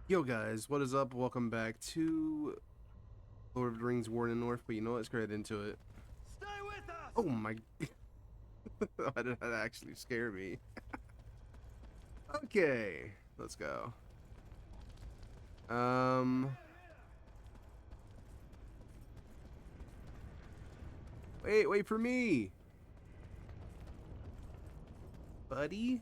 Yo guys, what is up? Welcome back to Lord of the Rings War in the North, but you know what? Let's get into it. Stay with us! Oh my... Why did that actually scare me? Okay, let's go. Um... Wait for me! Buddy?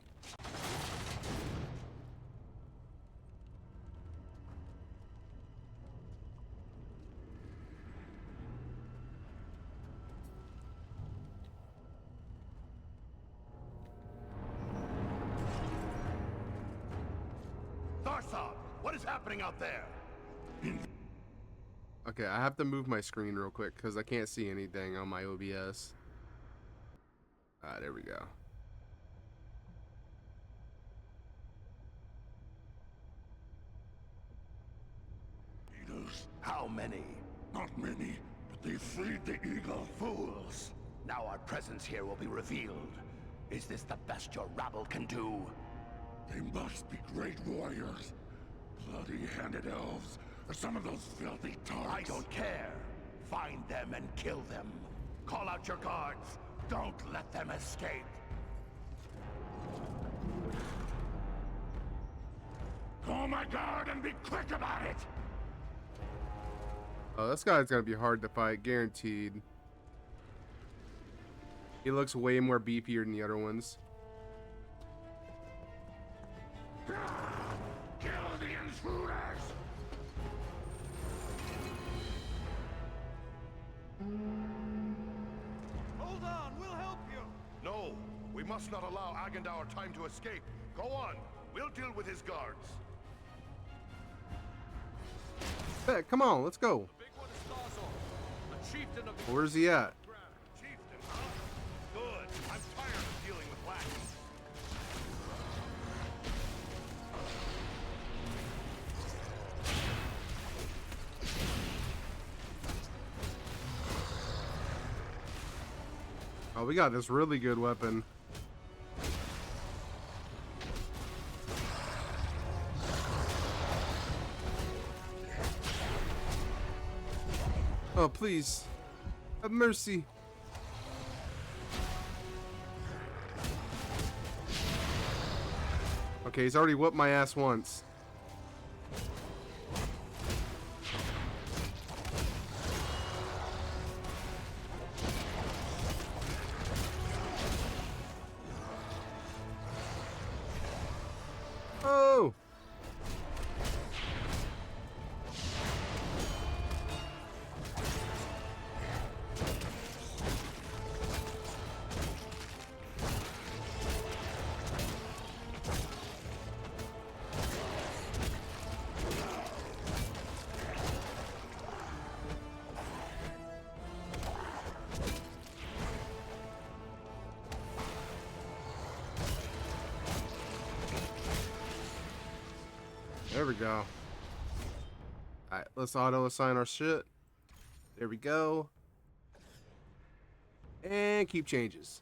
Tharsab, what is happening out there? Okay, I have to move my screen real quick because I can't see anything on my OBS. Ah, there we go. Eagles? How many? Not many, but they freed the eagle. Fools! Now our presence here will be revealed. Is this the best your rabble can do? They must be great warriors. Bloody-handed elves, or some of those filthy tarts. I don't care. Find them and kill them. Call out your guards. Don't let them escape. Call my guard and be quick about it! Oh, this guy's gonna be hard to fight, guaranteed. He looks way more beefier than the other ones. Kill the intruders! Hold on, we'll help you! No, we must not allow Agendaur time to escape. Go on, we'll deal with his guards. Hey, come on, let's go. The big one is Thazor, a chieftain of the Where's he at? ground. Chieftain, huh? Good. I'm tired of dealing with lackeys. Oh, we got this really good weapon. Oh, please. Have mercy. Okay, he's already whooped my ass once. Oh! There we go. Alright, let's auto assign our shit. There we go. And keep changes.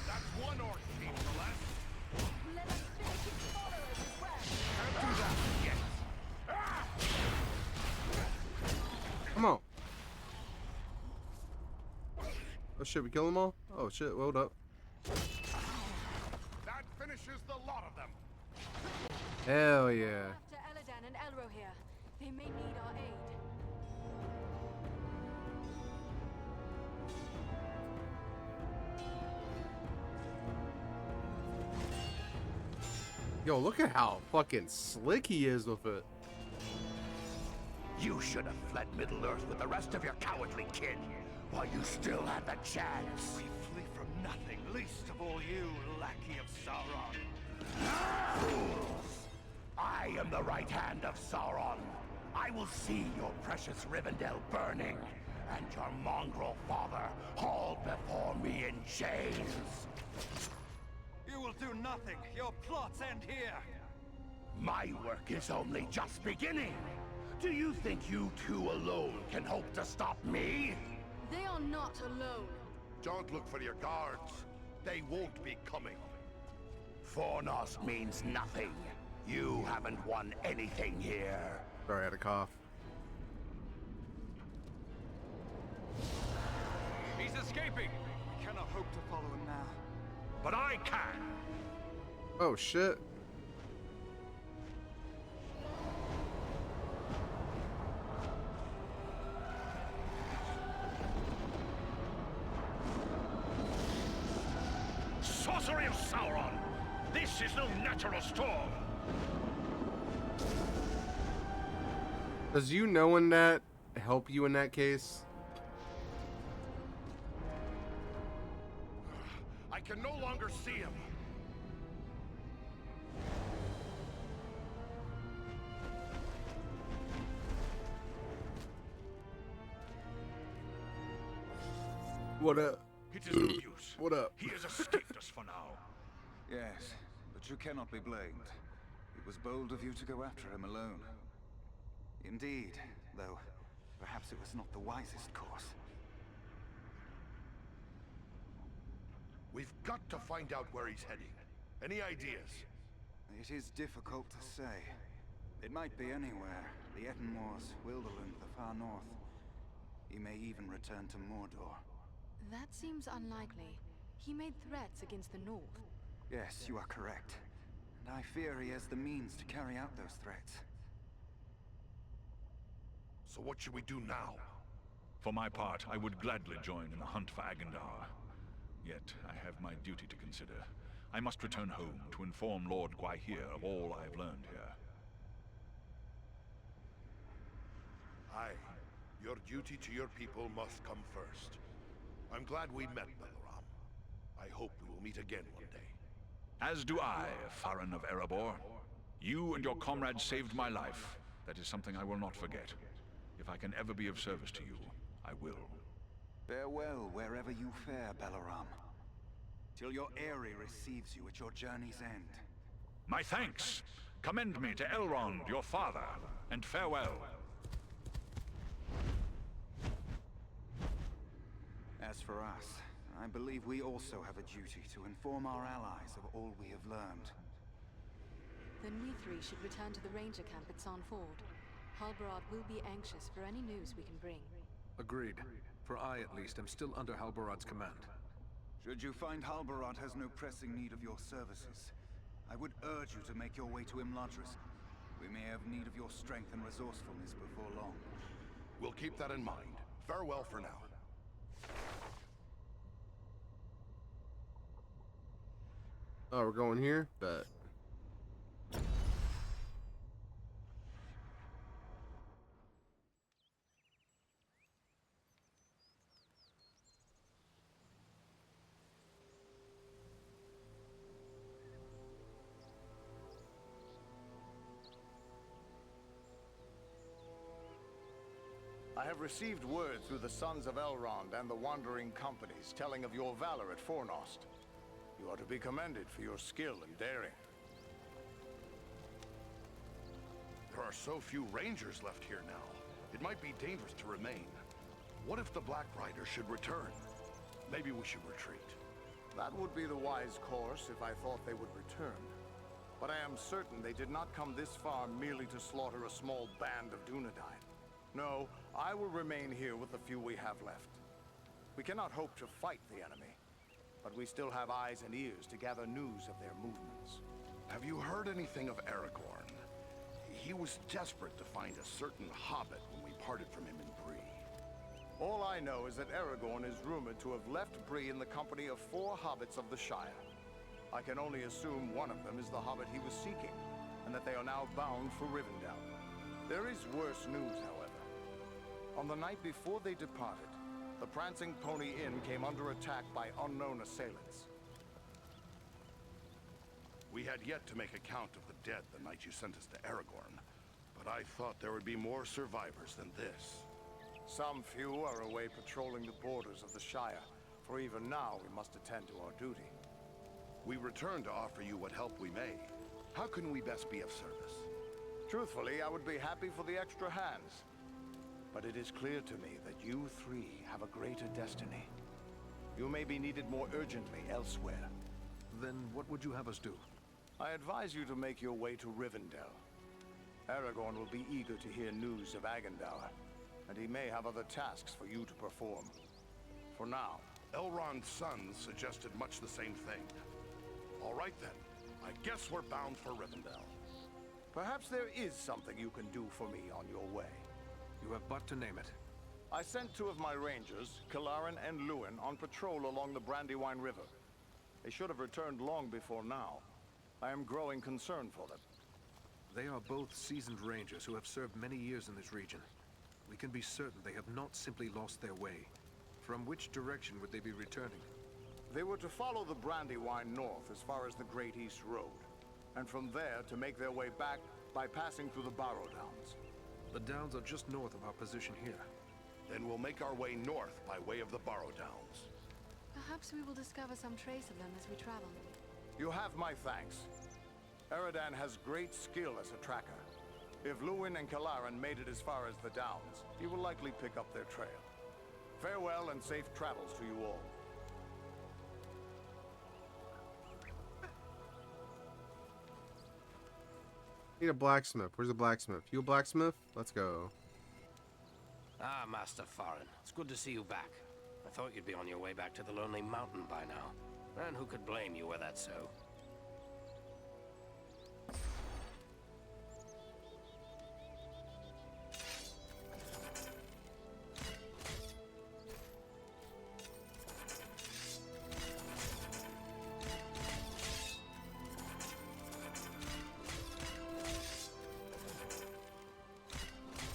That's one orc chief the less. Let us finish its followers as well. Can't do that yet. Come on. Oh shit, we kill them all? Oh shit, hold up. That finishes the lot of them. Hell yeah. After Eladan and Elro here, they may need our aid. Yo, look at how fucking slick he is with it. You should have fled Middle-earth with the rest of your cowardly kin, while you still had the chance. We flee from nothing, least of all you, lack. Sauron. Fools! I am the right hand of Sauron. I will see your precious Rivendell burning, and your mongrel father hauled before me in chains. You will do nothing. Your plots end here. My work is only just beginning. Do you think you two alone can hope to stop me? They are not alone. Don't look for your guards. They won't be coming. Fornost means nothing. You haven't won anything here. Sorry, I had a cough. He's escaping. We cannot hope to follow him now. But I can. Oh shit. Sorcery of Sauron! This is no natural storm! Does you knowing that help you in that case? I can no longer see him. What up? It is no use. What up? He has escaped us for now. Yes, but you cannot be blamed. It was bold of you to go after him alone. Indeed, though perhaps it was not the wisest course. We've got to find out where he's heading. Any ideas? It is difficult to say. It might be anywhere. The Etenmoors, Wilderland, the far north. He may even return to Mordor. That seems unlikely. He made threats against the North. Yes, you are correct. And I fear he has the means to carry out those threats. So what should we do now? For my part, I would gladly join in the hunt for Agandar. Yet, I have my duty to consider. I must return home to inform Lord Gwaihir of all I have learned here. Aye. Your duty to your people must come first. I'm glad we met, Belram. I hope we will meet again one day. As do I, Farron of Erebor. You and your comrades saved my life. That is something I will not forget. If I can ever be of service to you, I will. Farewell wherever you fare, Belram. Till your Eyrie receives you at your journey's end. My thanks! Commend me to Elrond, your father, and farewell. As for us, I believe we also have a duty to inform our allies of all we have learned. Then we three should return to the ranger camp at Sanford. Halbarad will be anxious for any news we can bring. Agreed. For I, at least, am still under Halbarad's command. Should you find Halbarad has no pressing need of your services, I would urge you to make your way to Imladris. We may have need of your strength and resourcefulness before long. We'll keep that in mind. Farewell for now. Oh, we're going here? Bet. I have received word through the Sons of Elrond and the Wandering Companies telling of your valor at Fornost. You are to be commended for your skill and daring. There are so few rangers left here now. It might be dangerous to remain. What if the Black Riders should return? Maybe we should retreat. That would be the wise course if I thought they would return. But I am certain they did not come this far merely to slaughter a small band of Dunedain. No, I will remain here with the few we have left. We cannot hope to fight the enemy, but we still have eyes and ears to gather news of their movements. Have you heard anything of Aragorn? He was desperate to find a certain hobbit when we parted from him in Bree. All I know is that Aragorn is rumored to have left Bree in the company of 4 hobbits of the Shire. I can only assume one of them is the hobbit he was seeking, and that they are now bound for Rivendell. There is worse news, however. On the night before they departed, the Prancing Pony Inn came under attack by unknown assailants. had yet to make a count of the dead the night you sent us to Aragorn, but I thought there would be more survivors than this. Some few are away patrolling the borders of the Shire, for even now we must attend to our duty. We return to offer you what help we may. How can we best be of service? Truthfully, I would be happy for the extra hands. But it is clear to me that you three have a greater destiny. You may be needed more urgently elsewhere. Then what would you have us do? I advise you to make your way to Rivendell. Aragorn will be eager to hear news of Agandaur, and he may have other tasks for you to perform. For now, Elrond's son suggested much the same thing. All right then, I guess we're bound for Rivendell. perhaps there is something you can do for me on your way. You have but to name it. I sent two of my rangers, Kalarin and Lewin, on patrol along the Brandywine River. They should have returned long before now. I am growing concerned for them. They are both seasoned rangers who have served many years in this region. We can be certain they have not simply lost their way. From which direction would they be returning? They were to follow the Brandywine north as far as the Great East Road, and from there to make their way back by passing through the Barrow Downs. The downs are just north of our position here. Then we'll make our way north by way of the Barrow Downs. Perhaps we will discover some trace of them as we travel. You have my thanks. Eridan has great skill as a tracker. If Lewin and Kalarin made it as far as the Downs, he will likely pick up their trail. Farewell and safe travels to you all. Need a blacksmith. Where's the blacksmith? You a blacksmith? Let's go. Ah, Master Farin. It's good to see you back. I thought you'd be on your way back to the Lonely Mountain by now. And who could blame you were that so?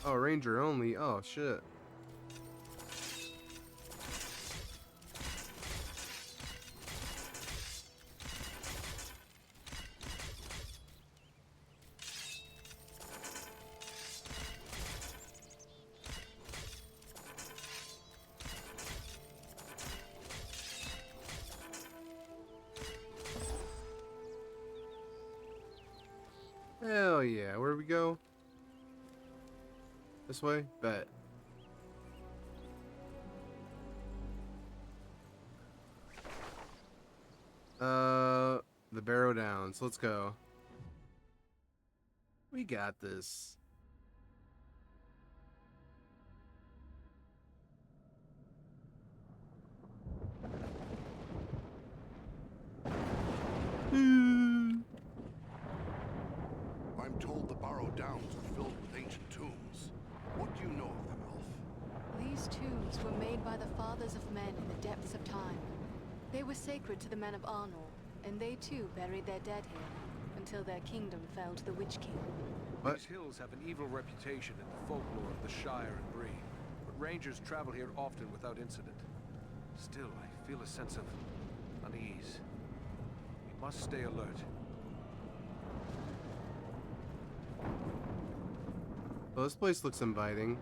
Oh, ranger only. Oh, shit. Hell yeah. Where do we go? This way? Bet. The Barrow Downs. Let's go. We got this. I'm told the Barrow Downs are filled with ancient tombs. What do you know of them, Elf? These tombs were made by the fathers of men in the depths of time. They were sacred to the men of Arnor, and they too buried their dead here, until their kingdom fell to the Witch King. What? These hills have an evil reputation in the folklore of the Shire and Bree, but rangers travel here often without incident. Still, I feel a sense of unease. We must stay alert. Well, this place looks inviting.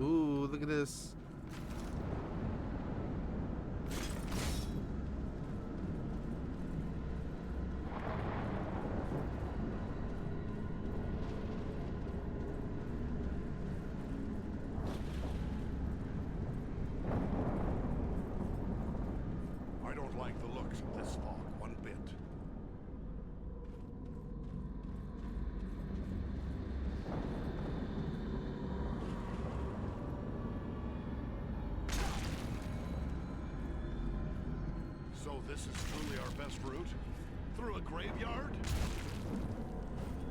Ooh, look at this. I don't like the looks of this fog one bit. So this is truly our best route? Through a graveyard?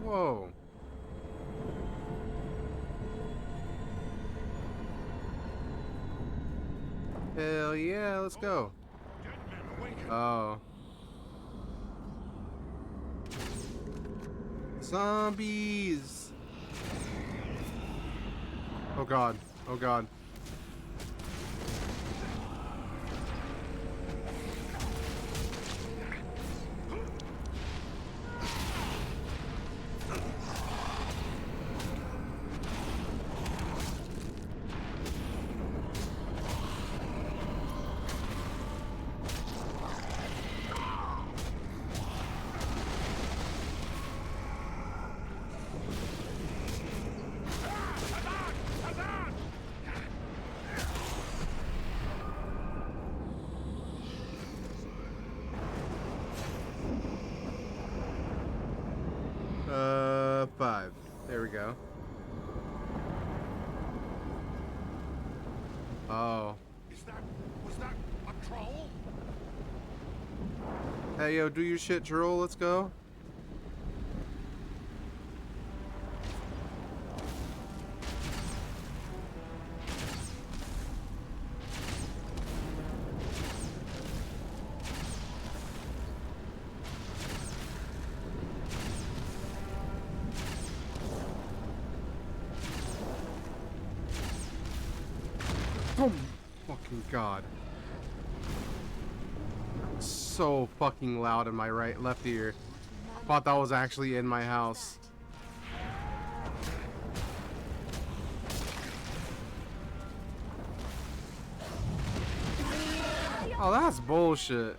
Whoa. Hell yeah, let's go. Dead men awaken! Oh. Zombies! Oh god. Oh god. Five. There we go. Oh. Was that a troll? Hey, yo, do your shit, Droll. Let's go. Oh, fucking god. So fucking loud in my left ear. I thought that was actually in my house. Oh, that's bullshit.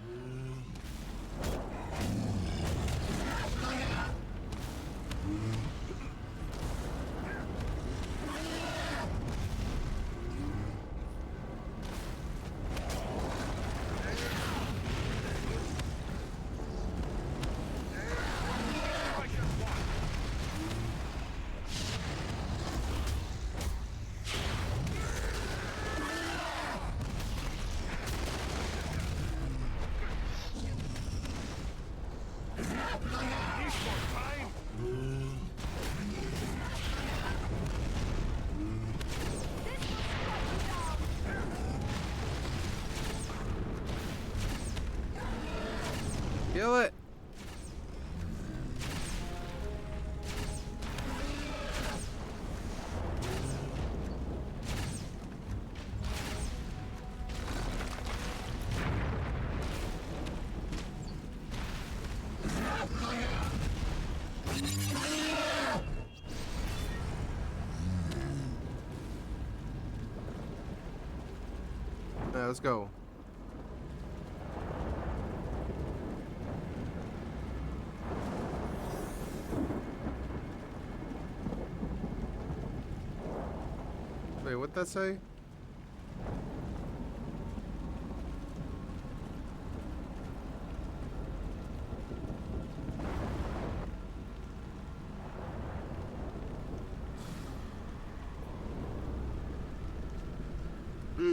Kill it. Yeah, let's go. Wait, what'd that say?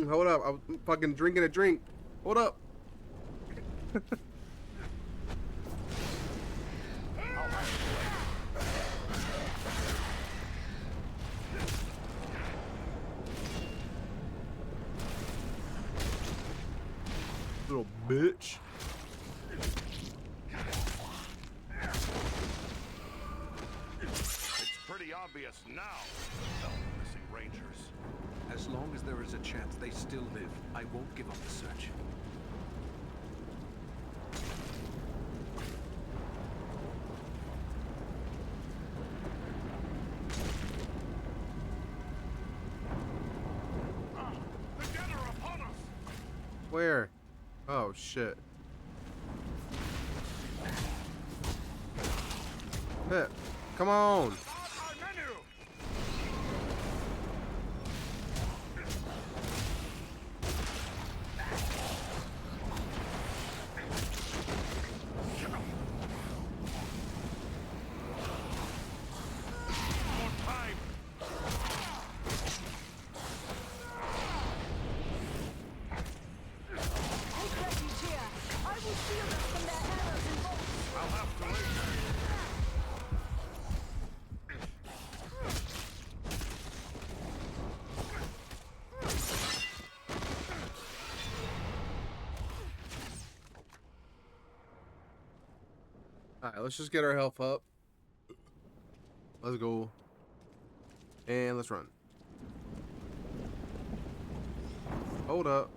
Hold up. I'm fucking drinking a drink. Hold up. Little bitch. It's pretty obvious now. No missing rangers. As long as there is a chance they still live, I won't give up the search. The dead are upon us! Where? Oh, shit. Hit. Come on. On our menu! More time! Take refuge here. I will shield us from their arrows and bolts. I'll have to wait. Alright, let's just get our health up. Let's go. And let's run. hold up.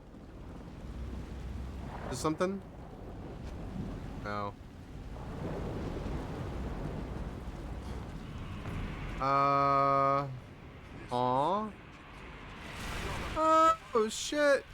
Is something? No. Aw. Oh shit.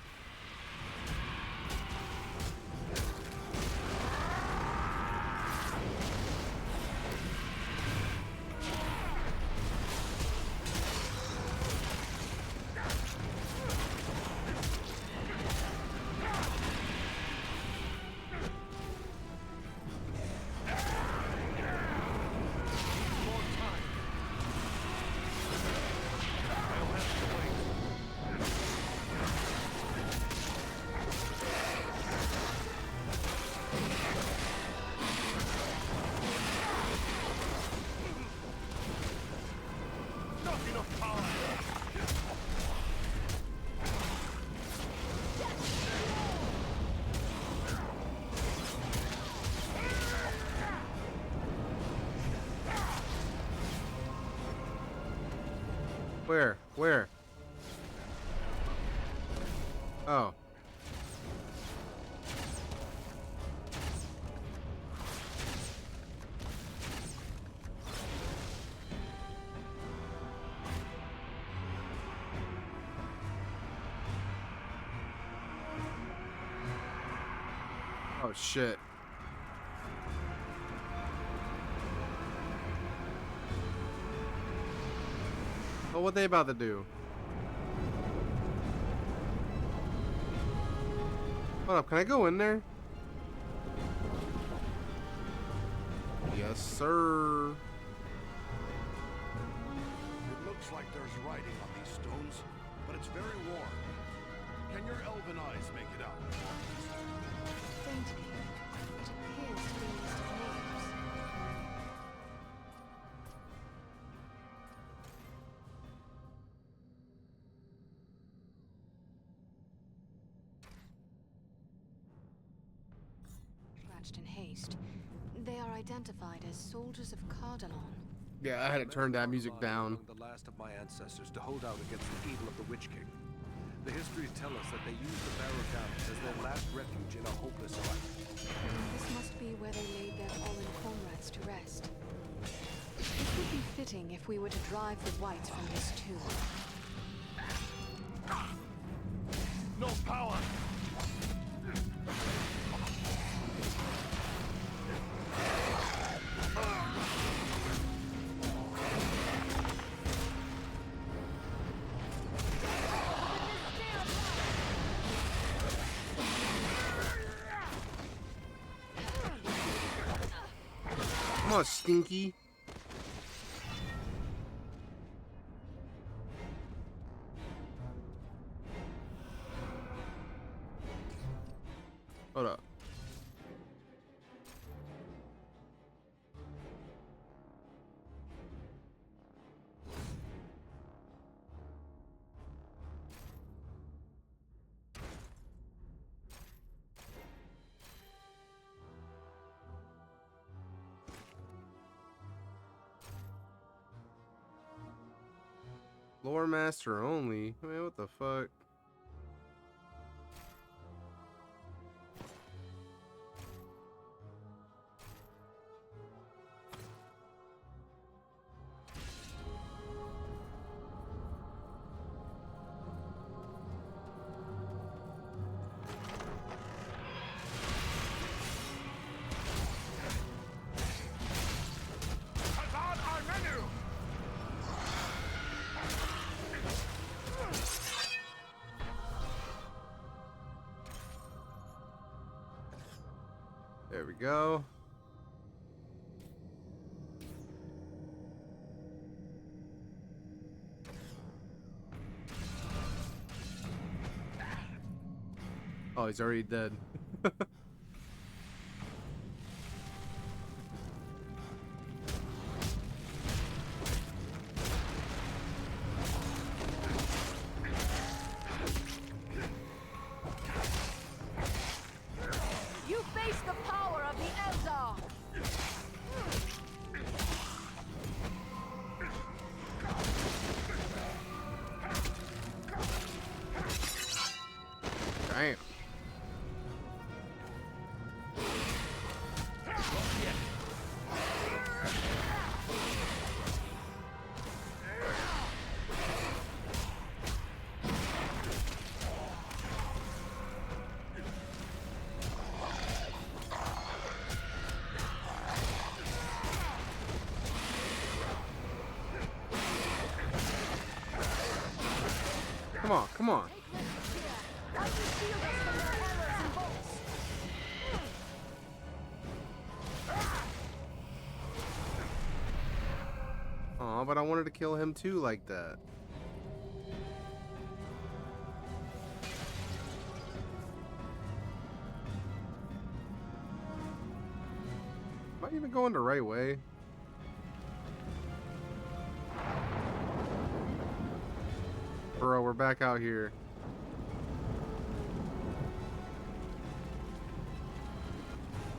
Where? Where? Oh. Oh shit. Oh, what they about to do? Hold up, can I go in there? Yes, sir. It looks like there's writing on these stones, but it's very worn. Can your elven eyes make it out? Faintly, it appears to be a list of names. Scratched in haste. They are identified as soldiers of Cardalon. Yeah, I had to turn that music down. Among the last of my ancestors to hold out against the evil of the Witch King. The histories tell us that they used the Barrow Downs as their last refuge in a hopeless fight. This must be where they laid their fallen comrades to rest. It would be fitting if we were to drive the Whites from this tomb. No power! Come on, Stinky. Hold up. Lore master only. Man, what the fuck? There we go. Oh, he's already dead. You face the power of the Eldar! Come on, come on. Aw, but I wanted to kill him too like that. Am I even going the right way? Bro, we're back out here.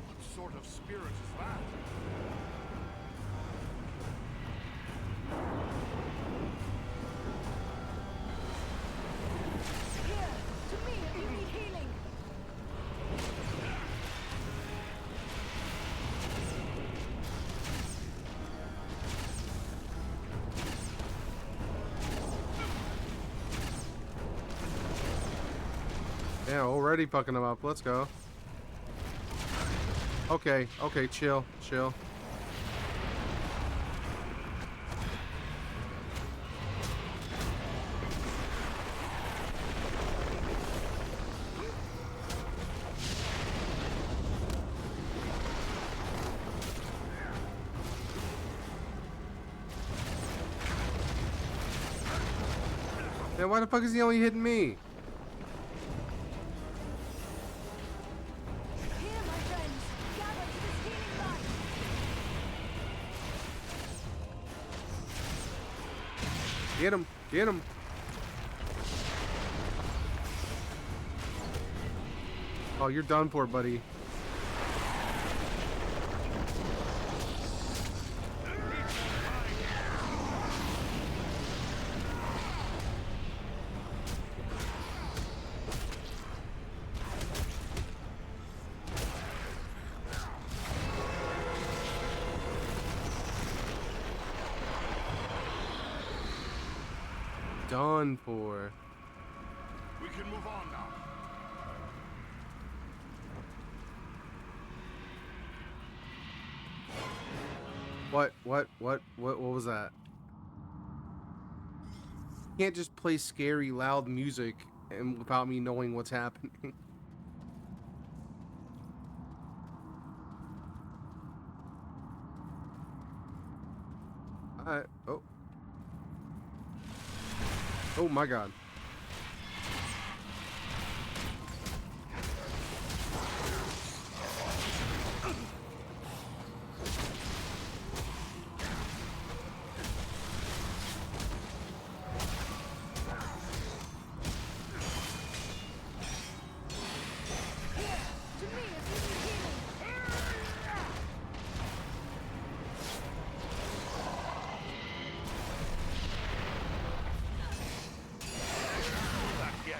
What sort of spirit is that? Here, to me if you need healing. Yeah, already fucking them up. Let's go. Okay, okay, chill, chill. Yeah, why the fuck is he only hitting me? Here, my friends, gather to this healing light. Get him, get him. Oh, you're done for, buddy. Done for. We can move on now. What was that? You can't just play scary, loud music and without me knowing what's happening. Alright, oh. Oh my god. To me if you need healing. Not yet.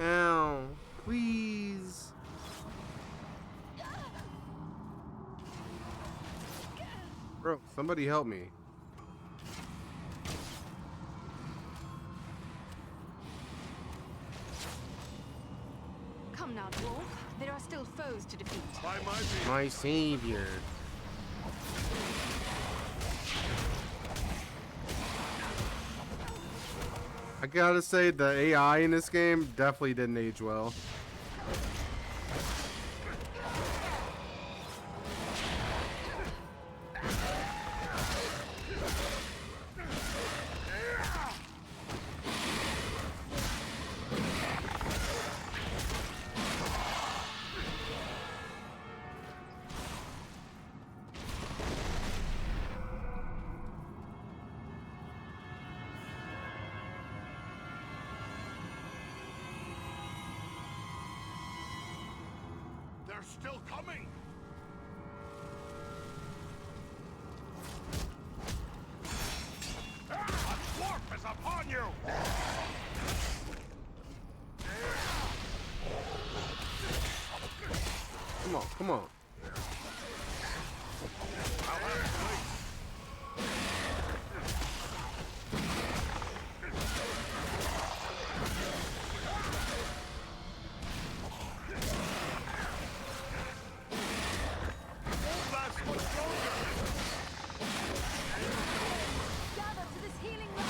Ow, please. Bro, somebody help me. Come now, dwarf. There are still foes to defeat. By my feet. My savior. I gotta say, the AI in this game definitely didn't age well. They're still coming. A dwarf is upon you. on, come on. Gather to this healing rock.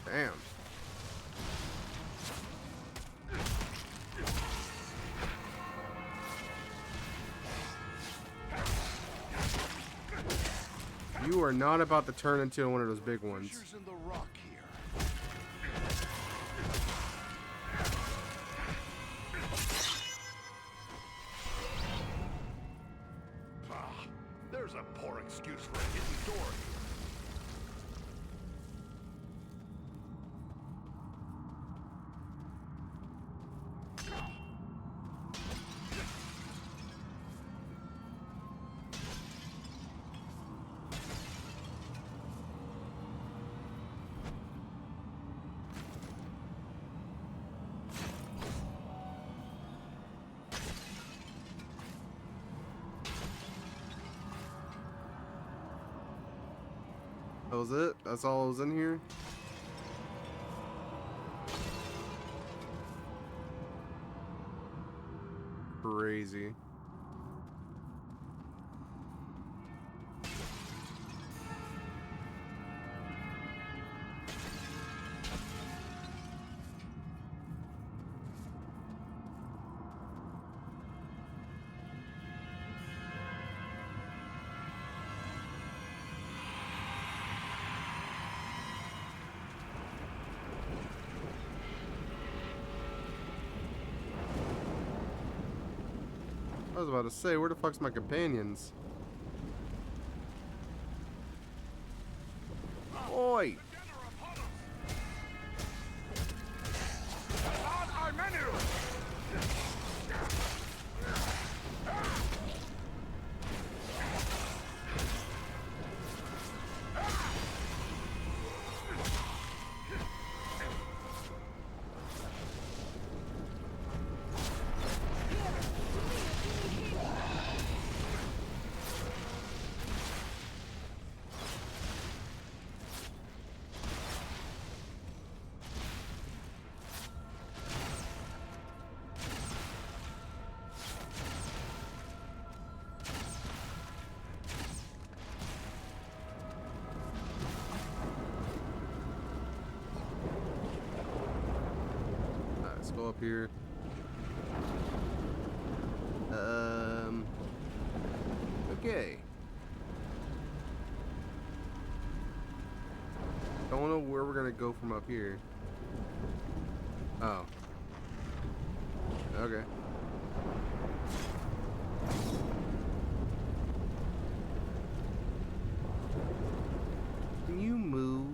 Damn. You are not about to turn into one of those big ones. Fissures in the rock here. Ah, there's a poor excuse for a hidden door here. That was it? That's all that was in here? Crazy. I was about to say, where the fuck's my companions? Oi! Let's go up here. Okay. Don't know where we're gonna go from up here. Oh. Okay. Can you move?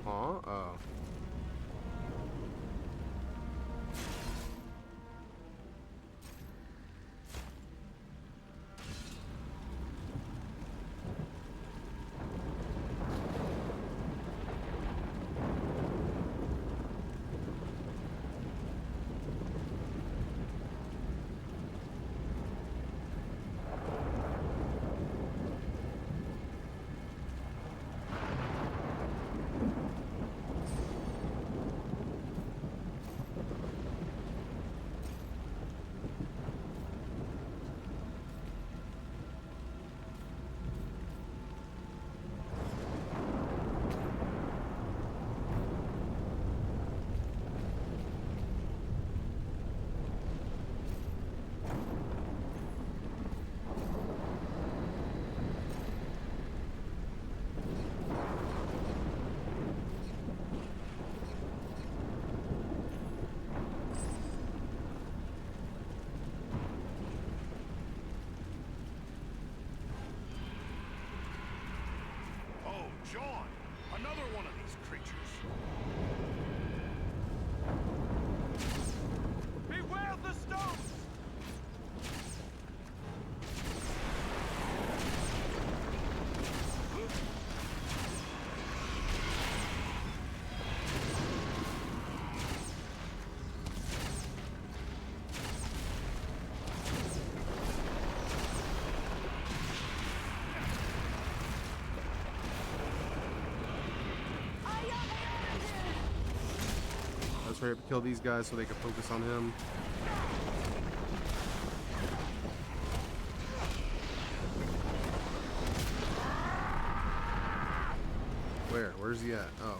Huh? Oh. Oh, John! Another one of these creatures. Where's the stone? Let's hurry up and kill these guys so they can focus on him. Where's he at? Oh.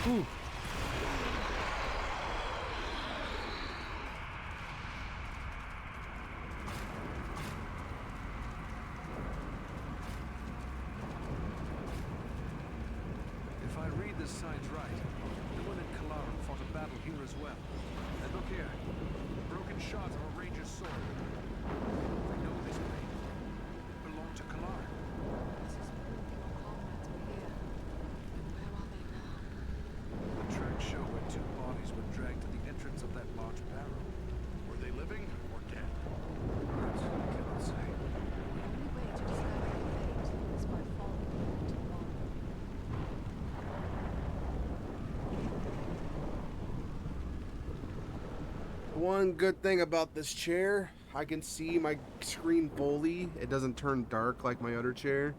Whew. If I read the signs right, the one in Kalaran fought a battle here as well. And look here. Broken shards of a ranger's sword. I know this blade. It belonged to Kalaran. This is proof your comrades were here. Where are they now? The tracks show where two bodies were dragged to the entrance of that large barrow. Were they living or dead? That I cannot say. The only way to discover their fate is by following them to one. One good thing about this chair, I can see my screen fully. It doesn't turn dark like my other chair.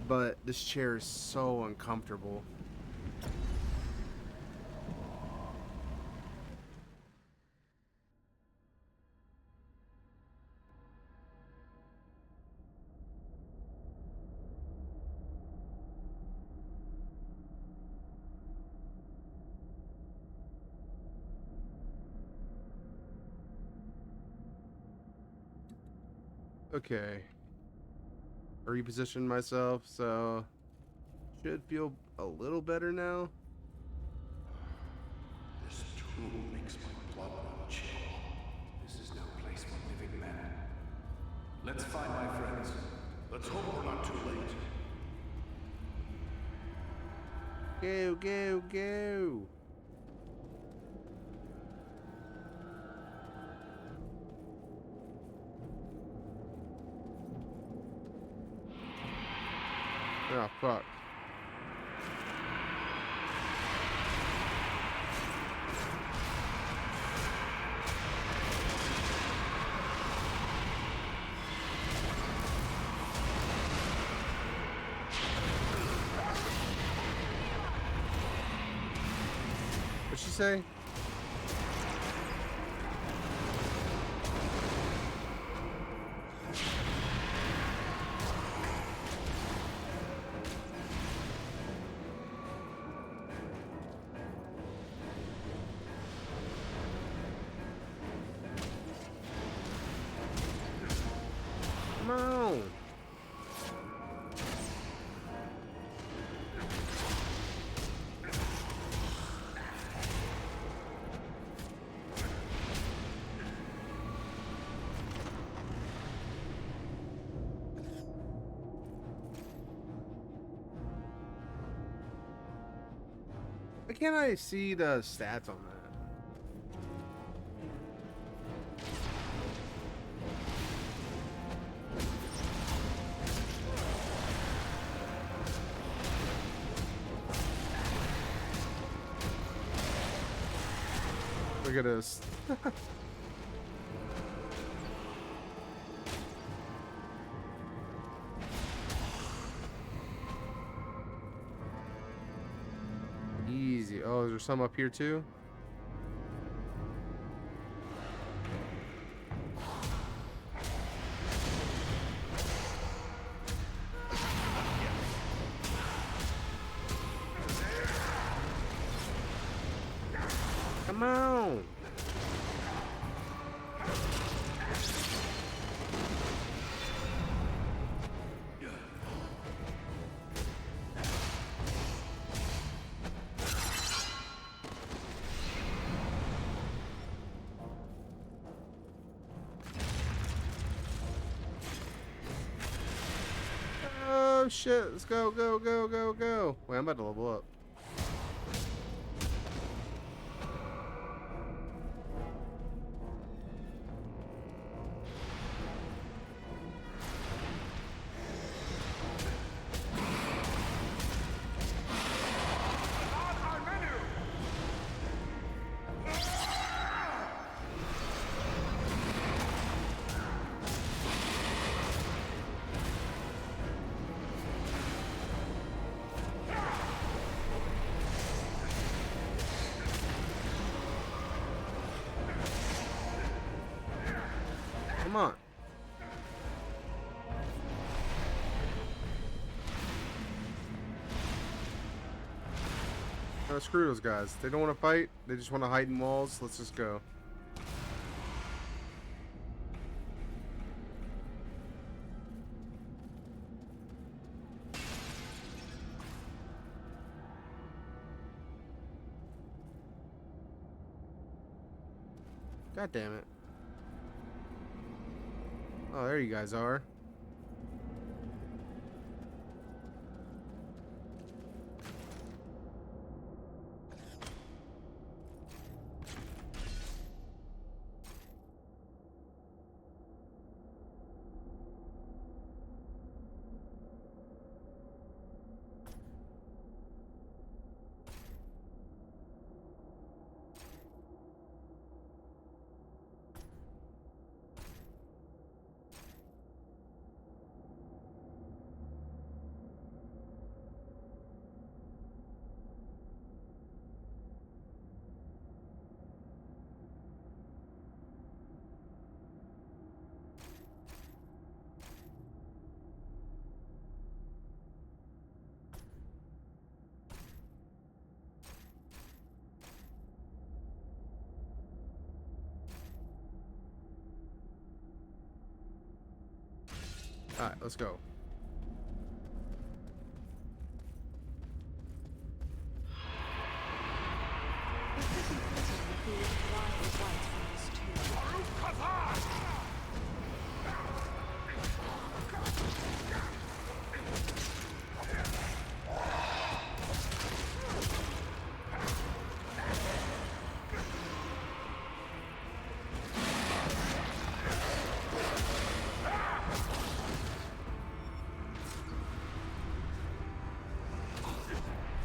But this chair is so uncomfortable. Okay. I repositioned myself, so should feel a little better now. This tomb makes my blood run chill. This is no place for living men. Let's find my friends. Let's hope we're not too late. Go, go, go. Oh, fuck. What'd she say? Come on. Why can't I see the stats on that? Look at this. Easy. Oh, is there some up here too? Come on. Oh shit, let's go, go, go, go, go. Wait, I'm about to level up. Come on. No, screw those guys. They don't want to fight. They just want to hide in walls. Let's just go. God damn it. Oh, there you guys are. Alright, let's go.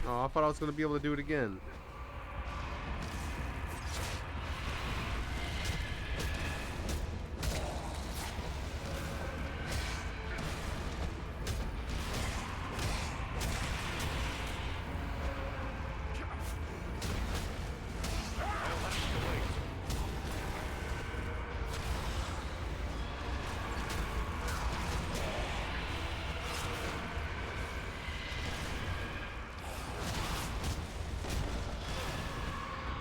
Oh, I thought I was going to be able to do it again.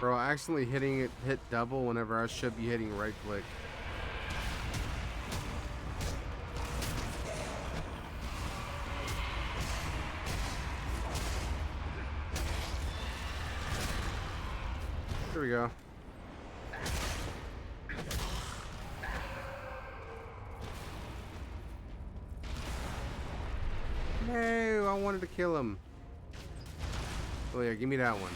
Bro, accidentally hitting it hit double whenever I should be hitting right click. There we go. No, I wanted to kill him. Oh yeah, give me that one.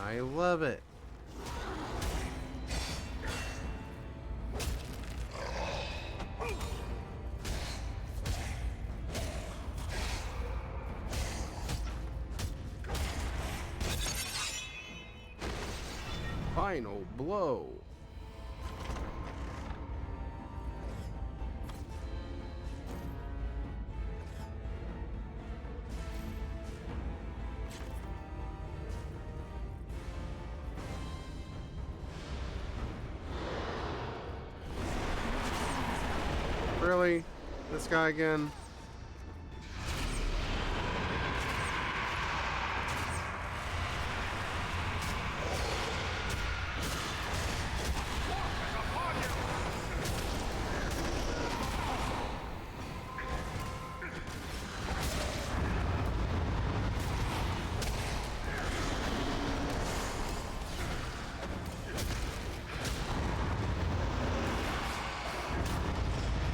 I love it. Final blow. Really? This guy again.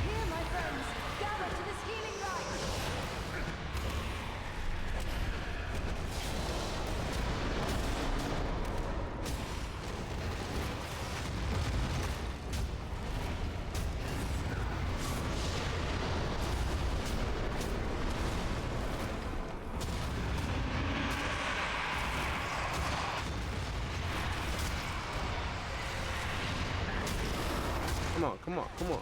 Here, my friends, gather to this healing rite. Come on, come on, come on.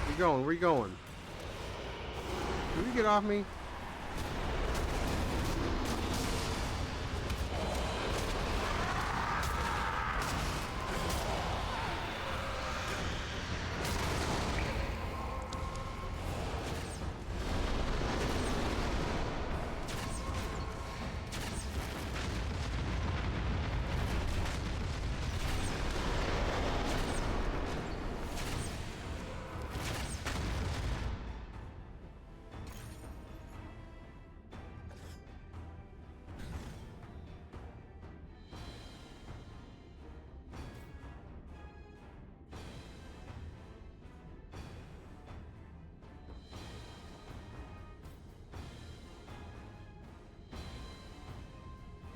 Where you going? Where you going? Can you get off me?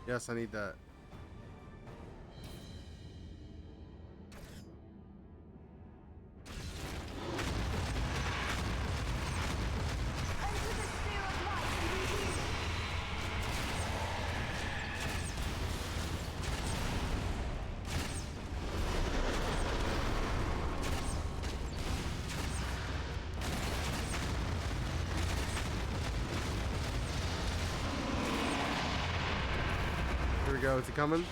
Yes, I need that. Here we go. Is it coming?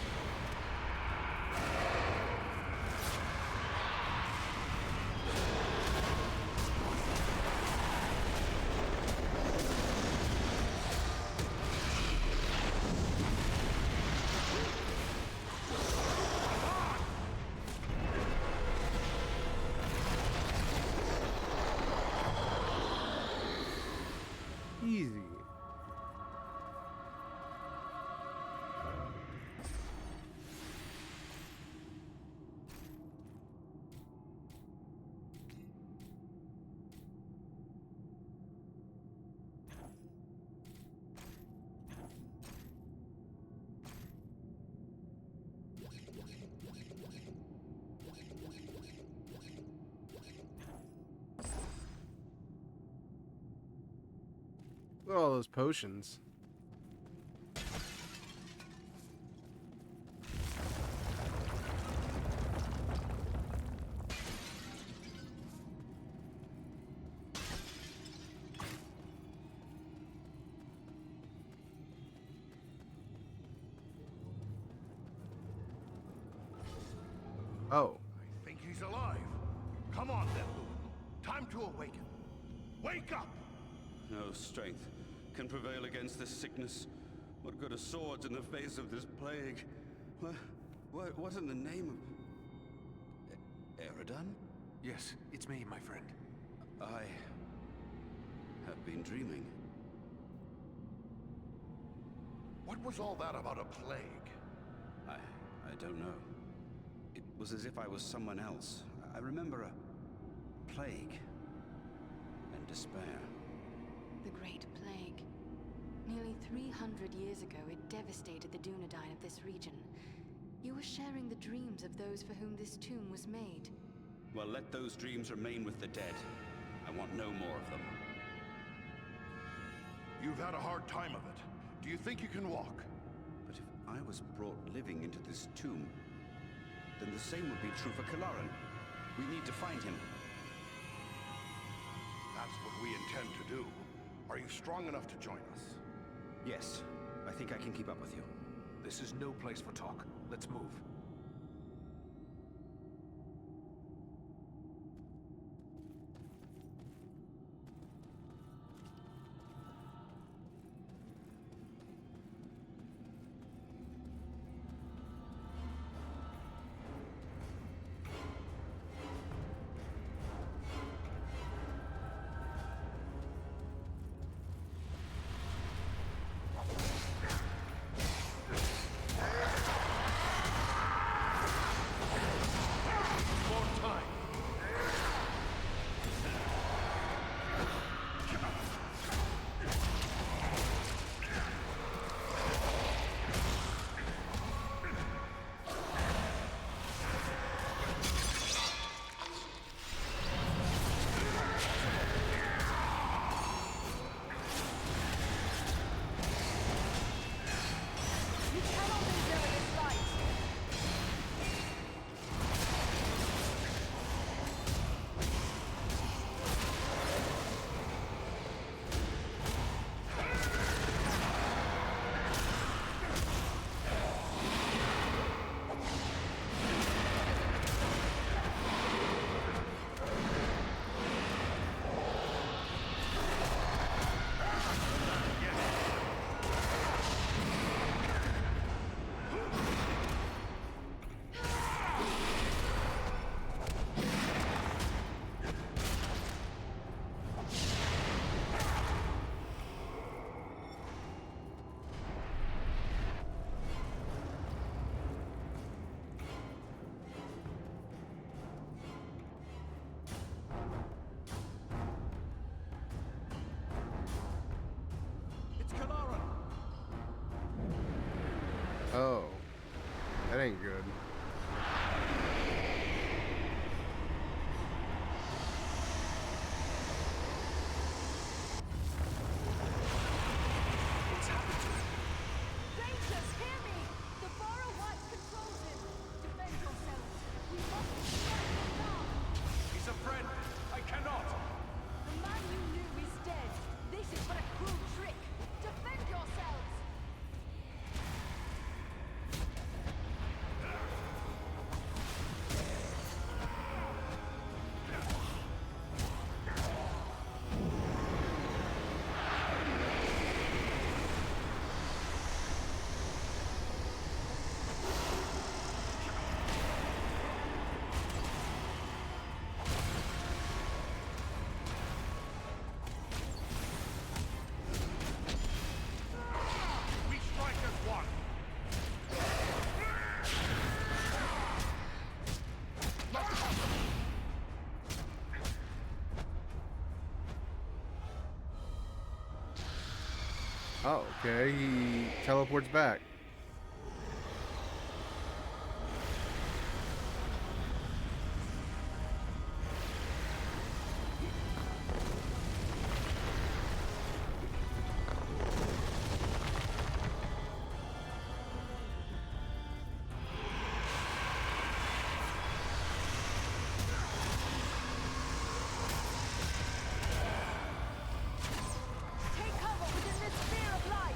Easy. Look at all those potions. Oh. I think he's alive. Come on, then, Luke. Time to awaken. Wake up! No strength can prevail against this sickness. What good are swords in the face of this plague? What in the name of... Eridan? Yes, it's me, my friend. I have been dreaming. What was all that about a plague? I don't know. It was as if I was someone else. I remember a plague and despair. The Great Plague. Nearly 300 years ago, it devastated the Dunedain of this region. You were sharing the dreams of those for whom this tomb was made. Well, let those dreams remain with the dead. I want no more of them. You've had a hard time of it. Do you think you can walk? But if I was brought living into this tomb, then the same would be true for Kalaran. We need to find him. That's what we intend to do. Are you strong enough to join us? Yes, I think I can keep up with you. This is no place for talk. Let's move. Oh, that ain't good. What's happened to him? Rangers, hear me! The Borrow White controls him! Defend yourselves! We must strike him down! He's a friend! I cannot! The man you knew is dead! This is but a cruel trick! Defend yourselves! We strike as one! Oh, okay. He teleports back. Take cover within this sphere of light!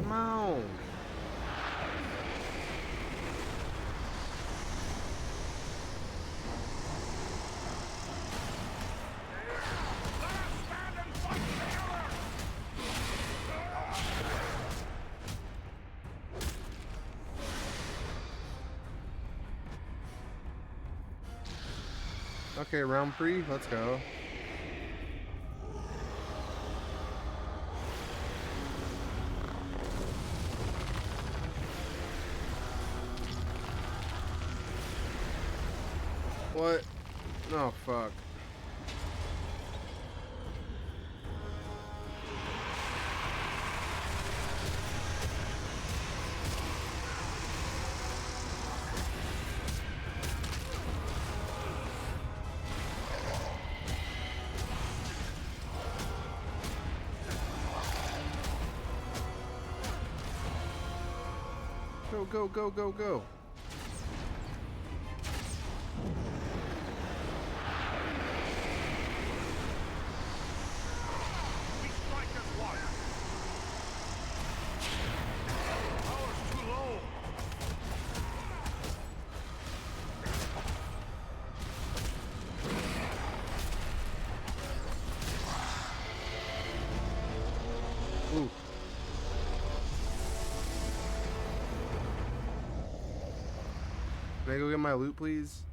Come on. Okay, round 3, let's go. What? Oh, fuck. Go, go, go, go, go. We strike as one. Power's too low. Ooh. Can I go get my loot, please?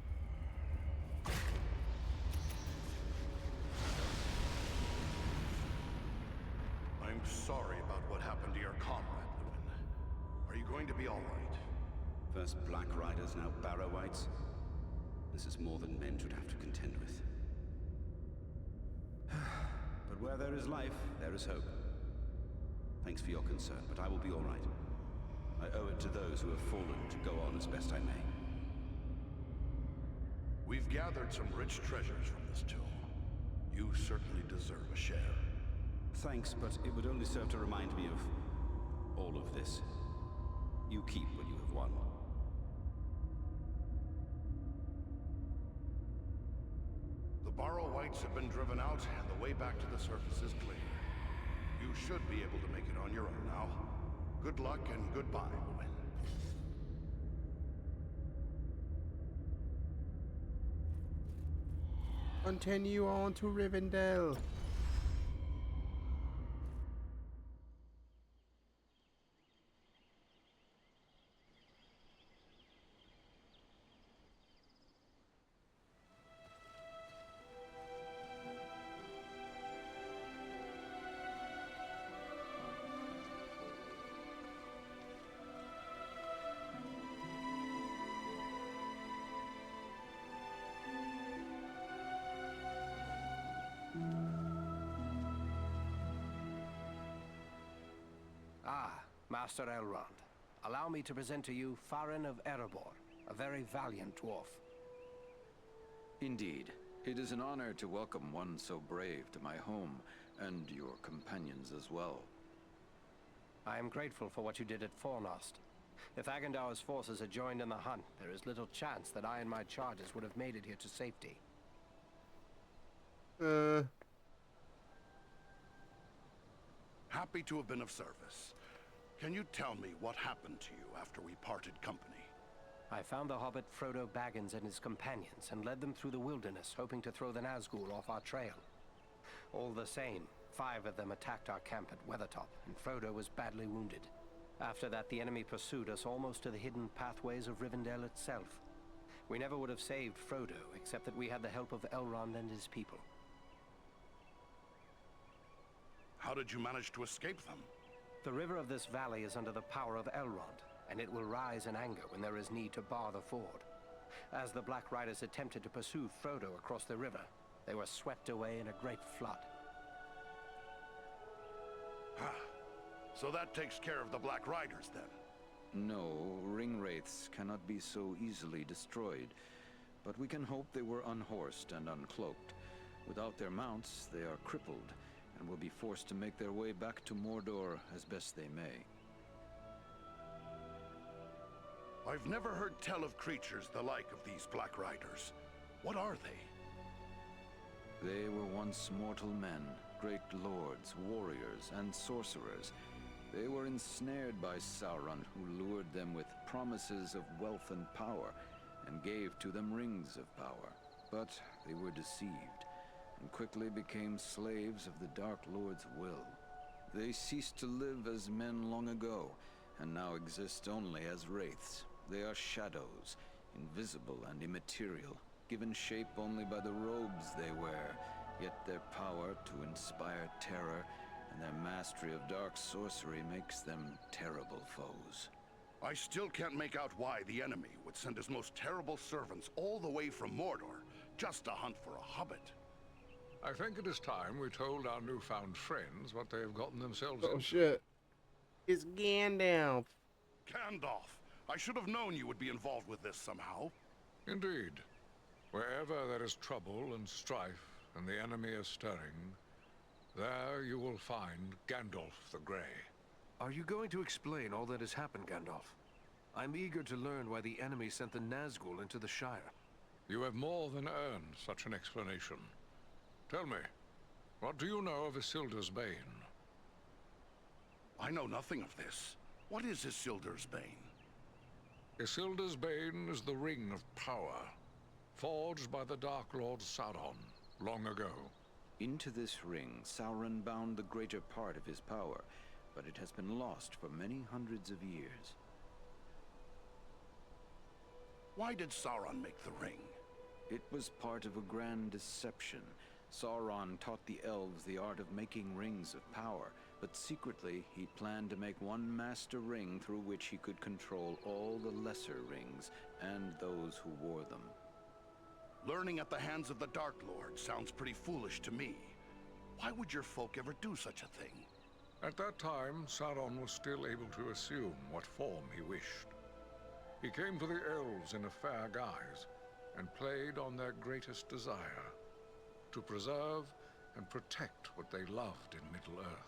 I'm sorry about what happened to your comrade, Lewin. Are you going to be all right? First Black Riders, now Barrow-wights. This is more than men should have to contend with. But where there is life, there is hope. Thanks for your concern, but I will be all right. I owe it to those who have fallen to go on as best I may. We've gathered some rich treasures from this tomb. You certainly deserve a share. Thanks, but it would only serve to remind me of all of this. You keep what you have won. The Barrow-wights have been driven out, and the way back to the surface is clear. You should be able to make it on your own now. Good luck and goodbye, Lewin. Continue on to Rivendell. Master Elrond, allow me to present to you Farin of Erebor, a very valiant dwarf. Indeed. It is an honor to welcome one so brave to my home, and your companions as well. I am grateful for what you did at Fornost. If Agandar's forces had joined in the hunt, there is little chance that I and my charges would have made it here to safety. Happy to have been of service. Can you tell me what happened to you after we parted company? I found the hobbit Frodo Baggins and his companions and led them through the wilderness, hoping to throw the Nazgul off our trail. All the same, 5 of them attacked our camp at Weathertop, and Frodo was badly wounded. After that, the enemy pursued us almost to the hidden pathways of Rivendell itself. We never would have saved Frodo, except that we had the help of Elrond and his people. How did you manage to escape them? The river of this valley is under the power of Elrond, and it will rise in anger when there is need to bar the ford. As the Black Riders attempted to pursue Frodo across the river, they were swept away in a great flood. So that takes care of the Black Riders, then? No, ring wraiths cannot be so easily destroyed. But we can hope they were unhorsed and uncloaked. Without their mounts, they are crippled, and will be forced to make their way back to Mordor as best they may. I've never heard tell of creatures the like of these Black Riders. What are they? They were once mortal men, great lords, warriors, and sorcerers. They were ensnared by Sauron, who lured them with promises of wealth and power, and gave to them rings of power. But they were deceived, and quickly became slaves of the Dark Lord's will. They ceased to live as men long ago, and now exist only as wraiths. They are shadows, invisible and immaterial, given shape only by the robes they wear, yet their power to inspire terror and their mastery of dark sorcery makes them terrible foes. I still can't make out why the enemy would send his most terrible servants all the way from Mordor just to hunt for a hobbit. I think it is time we told our newfound friends what they have gotten themselves into. Oh shit. It's Gandalf. Gandalf! I should have known you would be involved with this somehow. Indeed. Wherever there is trouble and strife, and the enemy is stirring, there you will find Gandalf the Grey. Are you going to explain all that has happened, Gandalf? I'm eager to learn why the enemy sent the Nazgul into the Shire. You have more than earned such an explanation. Tell me, what do you know of Isildur's Bane? I know nothing of this. What is Isildur's Bane? Isildur's Bane is the Ring of Power, forged by the Dark Lord Sauron long ago. Into this ring, Sauron bound the greater part of his power, but it has been lost for many hundreds of years. Why did Sauron make the ring? It was part of a grand deception. Sauron taught the elves the art of making rings of power, but secretly he planned to make one master ring through which he could control all the lesser rings and those who wore them. Learning at the hands of the Dark Lord sounds pretty foolish to me. Why would your folk ever do such a thing? At that time, Sauron was still able to assume what form he wished. He came for the elves in a fair guise, and played on their greatest desire, to preserve and protect what they loved in Middle-earth.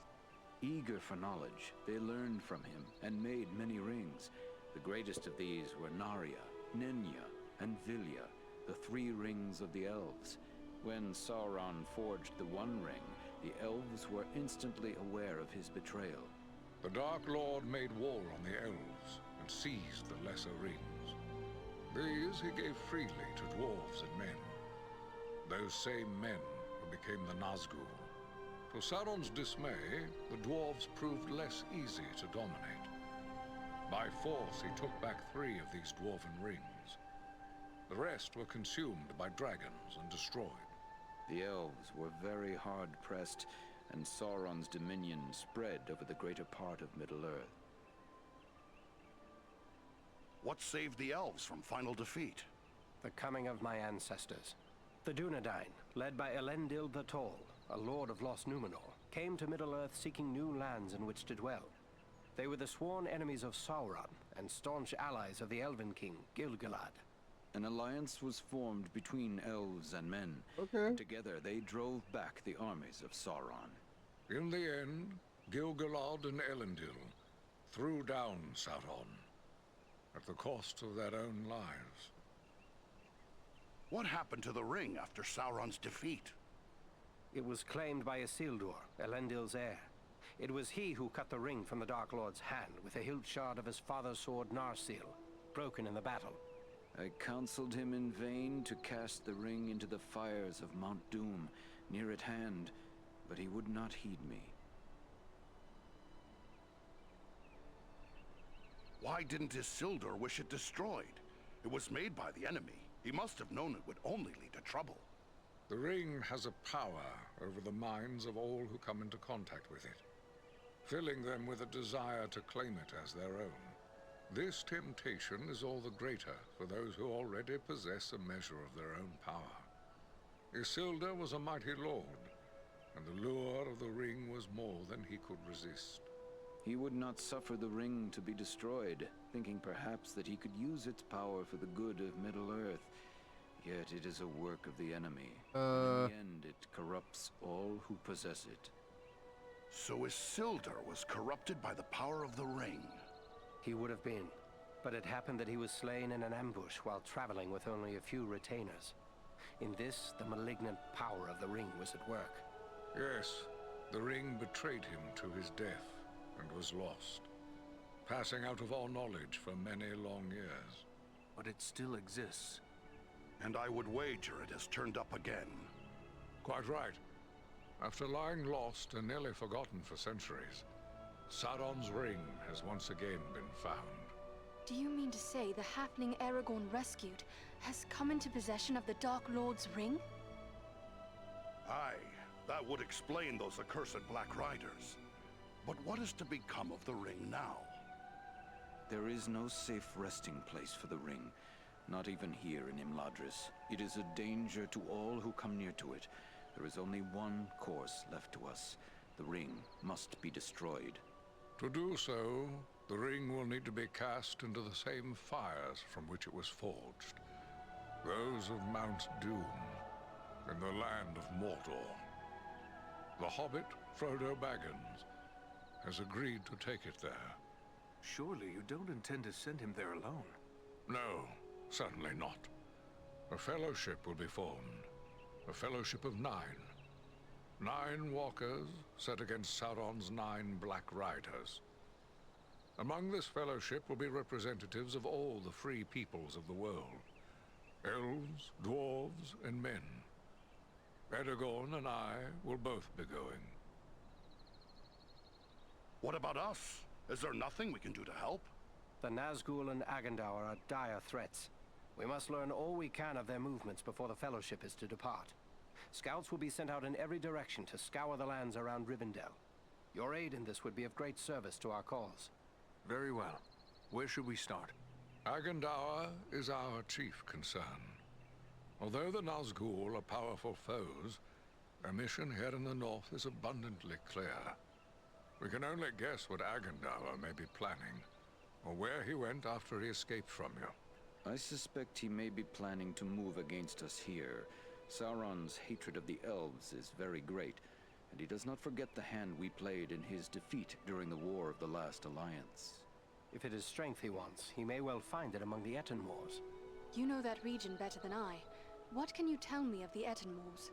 Eager for knowledge, they learned from him and made many rings. The greatest of these were Narya, Nenya, and Vilya, the 3 rings of the elves. When Sauron forged the One Ring, the elves were instantly aware of his betrayal. The Dark Lord made war on the elves and seized the lesser rings. These he gave freely to dwarves and men. Those same men who became the Nazgul. To Sauron's dismay, the dwarves proved less easy to dominate. By force, he took back 3 of these dwarven rings. The rest were consumed by dragons and destroyed. The elves were very hard-pressed, and Sauron's dominion spread over the greater part of Middle-earth. What saved the elves from final defeat? The coming of my ancestors. The Dunedain, led by Elendil the Tall, a lord of Lost Numenor, came to Middle-earth seeking new lands in which to dwell. They were the sworn enemies of Sauron and staunch allies of the Elven King, Gil-galad. An alliance was formed between elves and men. Okay. Together, they drove back the armies of Sauron. In the end, Gil-galad and Elendil threw down Sauron, at the cost of their own lives. What happened to the ring after Sauron's defeat? It was claimed by Isildur, Elendil's heir. It was he who cut the ring from the Dark Lord's hand with a hilt shard of his father's sword Narsil, broken in the battle. I counseled him in vain to cast the ring into the fires of Mount Doom, near at hand, but he would not heed me. Why didn't Isildur wish it destroyed? It was made by the enemy. He must have known it would only lead to trouble. The ring has a power over the minds of all who come into contact with it, filling them with a desire to claim it as their own. This temptation is all the greater for those who already possess a measure of their own power. Isildur was a mighty lord, and the lure of the ring was more than he could resist. He would not suffer the ring to be destroyed, thinking perhaps that he could use its power for the good of Middle-earth. Yet it is a work of the enemy. In the end, it corrupts all who possess it. So Isildur was corrupted by the power of the ring. He would have been, but it happened that he was slain in an ambush while traveling with only a few retainers. In this, the malignant power of the ring was at work. Yes, the ring betrayed him to his death and was lost, passing out of our knowledge for many long years. But it still exists. And I would wager it has turned up again. Quite right. After lying lost and nearly forgotten for centuries, Sauron's ring has once again been found. Do you mean to say the halfling Aragorn rescued has come into possession of the Dark Lord's ring? Aye, that would explain those accursed Black Riders. But what is to become of the ring now? There is no safe resting place for the ring, not even here in Imladris. It is a danger to all who come near to it. There is only one course left to us. The ring must be destroyed. To do so, the ring will need to be cast into the same fires from which it was forged. Those of Mount Doom, in the land of Mordor. The hobbit, Frodo Baggins, has agreed to take it there. Surely you don't intend to send him there alone? No, certainly not. A fellowship will be formed. A fellowship of 9. 9 walkers set against Sauron's 9 Black Riders. Among this fellowship will be representatives of all the free peoples of the world. Elves, dwarves, and men. Aragorn and I will both be going. What about us? Is there nothing we can do to help? The Nazgul and Agandaur are dire threats. We must learn all we can of their movements before the Fellowship is to depart. Scouts will be sent out in every direction to scour the lands around Rivendell. Your aid in this would be of great service to our cause. Very well. Where should we start? Agandaur is our chief concern. Although the Nazgul are powerful foes, our mission here in the north is abundantly clear. We can only guess what Agandaur may be planning, or where he went after he escaped from you. I suspect he may be planning to move against us here. Sauron's hatred of the elves is very great, and he does not forget the hand we played in his defeat during the War of the Last Alliance. If it is strength he wants, he may well find it among the Etenmoors. You know that region better than I. What can you tell me of the Etenmoors?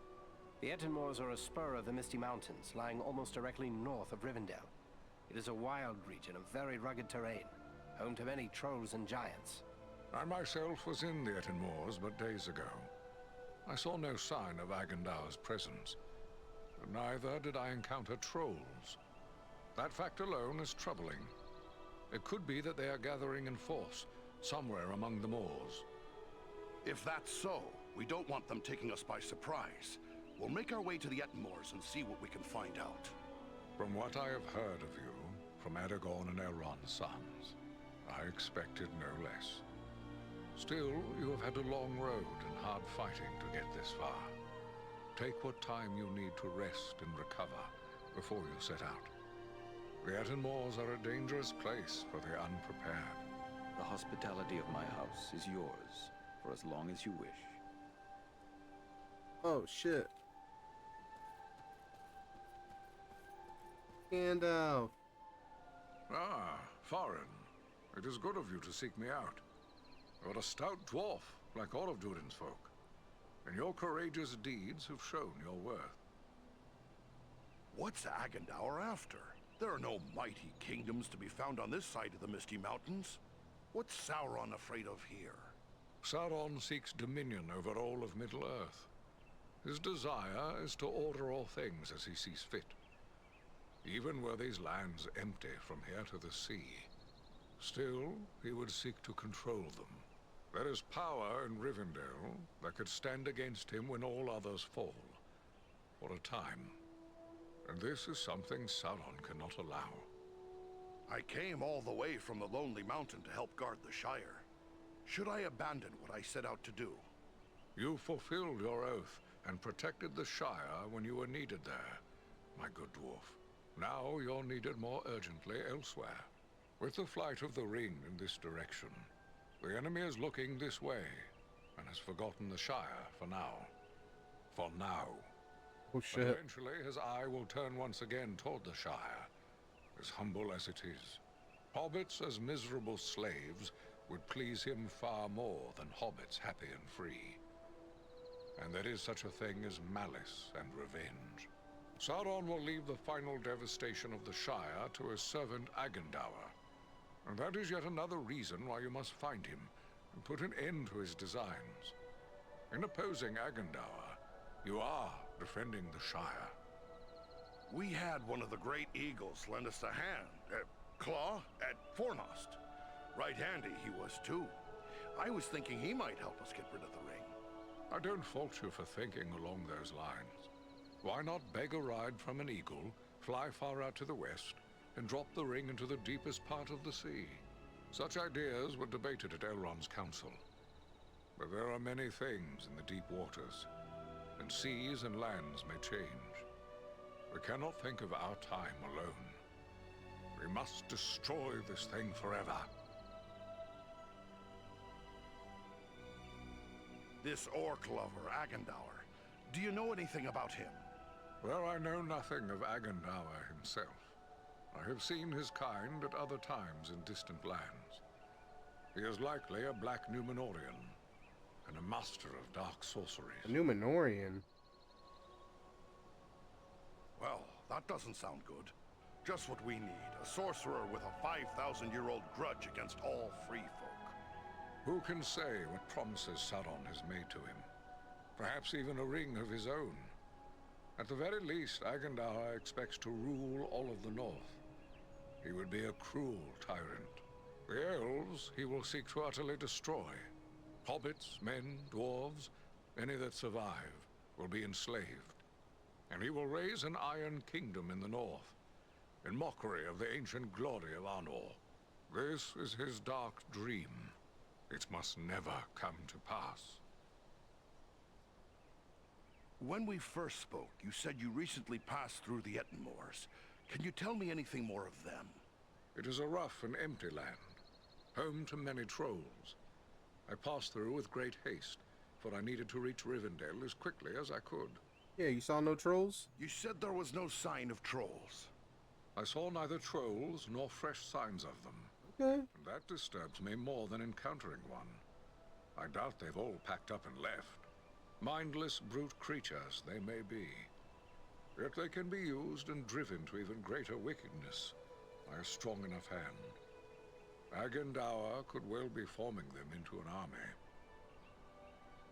The Etenmoors are a spur of the Misty Mountains, lying almost directly north of Rivendell. It is a wild region of very rugged terrain, home to many trolls and giants. I myself was in the Etenmoors but days ago. I saw no sign of Agandaur's presence, but neither did I encounter trolls. That fact alone is troubling. It could be that they are gathering in force, somewhere among the moors. If that's so, we don't want them taking us by surprise. We'll make our way to the Etenmoors and see what we can find out. From what I have heard of you, from Aragorn and Elrond's sons, I expected no less. Still, you have had a long road and hard fighting to get this far. Take what time you need to rest and recover before you set out. The Etenmoors are a dangerous place for the unprepared. The hospitality of my house is yours, for as long as you wish. Oh, shit. Gandalf. Ah, Farin. It is good of you to seek me out. You're a stout dwarf, like all of Durin's folk, and your courageous deeds have shown your worth. What's Agandaur after? There are no mighty kingdoms to be found on this side of the Misty Mountains. What's Sauron afraid of here? Sauron seeks dominion over all of Middle-earth. His desire is to order all things as he sees fit. Even were these lands empty from here to the sea, still he would seek to control them. There is power in Rivendell that could stand against him when all others fall, for a time. And this is something Sauron cannot allow. I came all the way from the Lonely Mountain to help guard the Shire. Should I abandon what I set out to do? You fulfilled your oath and protected the Shire when you were needed there, my good dwarf. Now you're needed more urgently elsewhere. With the flight of the ring in this direction, the enemy is looking this way and has forgotten the Shire for now. For now. Oh shit. But eventually his eye will turn once again toward the Shire, as humble as it is. Hobbits as miserable slaves would please him far more than hobbits happy and free. And there is such a thing as malice and revenge. Sauron will leave the final devastation of the Shire to his servant Agandaur. And that is yet another reason why you must find him and put an end to his designs. In opposing Agandaur, you are defending the Shire. We had one of the great eagles lend us a hand, Claw, at Fornost. Right handy he was too. I was thinking he might help us get rid of the ring. I don't fault you for thinking along those lines. Why not beg a ride from an eagle, fly far out to the west, and drop the ring into the deepest part of the sea? Such ideas were debated at Elrond's council. But there are many things in the deep waters, and seas and lands may change. We cannot think of our time alone. We must destroy this thing forever. This orc lover, Agandaur, do you know anything about him? Well, I know nothing of Agandaur himself. I have seen his kind at other times in distant lands. He is likely a black Numenorian, and a master of dark sorceries. A Numenorian? Well, that doesn't sound good. Just what we need. A sorcerer with a 5,000-year-old grudge against all free folk. Who can say what promises Sauron has made to him? Perhaps even a ring of his own. At the very least, Agendaur expects to rule all of the North. He would be a cruel tyrant. The elves he will seek to utterly destroy. Hobbits, men, dwarves, any that survive, will be enslaved. And he will raise an Iron Kingdom in the North, in mockery of the ancient glory of Arnor. This is his dark dream. It must never come to pass. When we first spoke, you said you recently passed through the Ettenmoors. Can you tell me anything more of them? It is a rough and empty land, home to many trolls. I passed through with great haste, for I needed to reach Rivendell as quickly as I could. Yeah, you saw no trolls? You said there was no sign of trolls. I saw neither trolls nor fresh signs of them. Okay. And that disturbs me more than encountering one. I doubt they've all packed up and left. Mindless brute creatures they may be. Yet they can be used and driven to even greater wickedness by a strong enough hand. Agendaur could well be forming them into an army.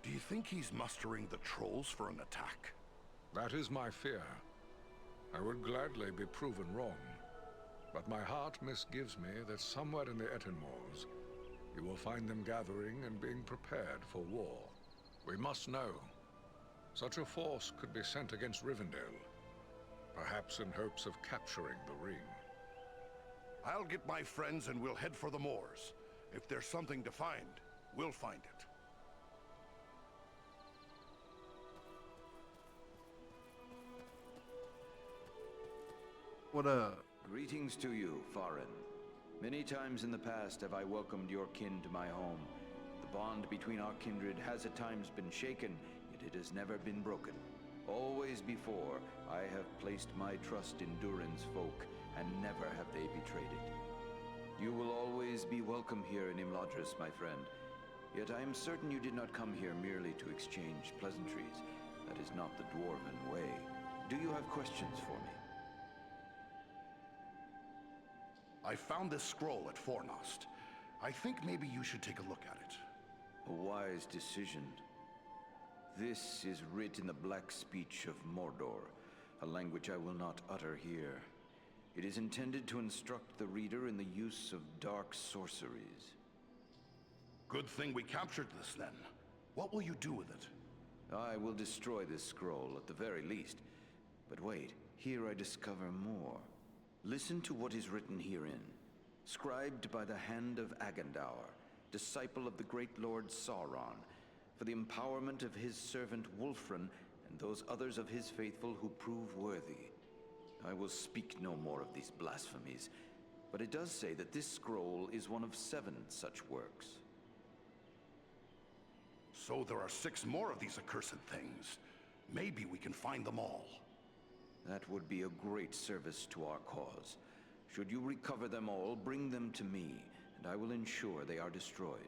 Do you think he's mustering the trolls for an attack? That is my fear. I would gladly be proven wrong, but my heart misgives me that somewhere in the Ettenmoors, you will find them gathering and being prepared for war. We must know. Such a force could be sent against Rivendell, perhaps in hopes of capturing the ring. I'll get my friends and we'll head for the moors. If there's something to find, we'll find it. What up? Greetings to you, Farin. Many times in the past have I welcomed your kin to my home. The bond between our kindred has at times been shaken, yet it has never been broken. Always before, I have placed my trust in Durin's folk, and never have they betrayed it. You will always be welcome here in Imladris, my friend. Yet I am certain you did not come here merely to exchange pleasantries. That is not the Dwarven way. Do you have questions for me? I found this scroll at Fornost. I think maybe you should take a look at it. A wise decision. This is writ in the black speech of Mordor, a language I will not utter here. It is intended to instruct the reader in the use of dark sorceries. Good thing we captured this then. What will you do with it? I will destroy this scroll at the very least. But wait, here I discover more. Listen to what is written herein. Scribed by the hand of Agendaur, disciple of the great Lord Sauron, for the empowerment of his servant Wulfrun and those others of his faithful who prove worthy. I will speak no more of these blasphemies, but it does say that this scroll is one of 7 such works. So there are 6 more of these accursed things. Maybe we can find them all. That would be a great service to our cause. Should you recover them all, bring them to me, and I will ensure they are destroyed.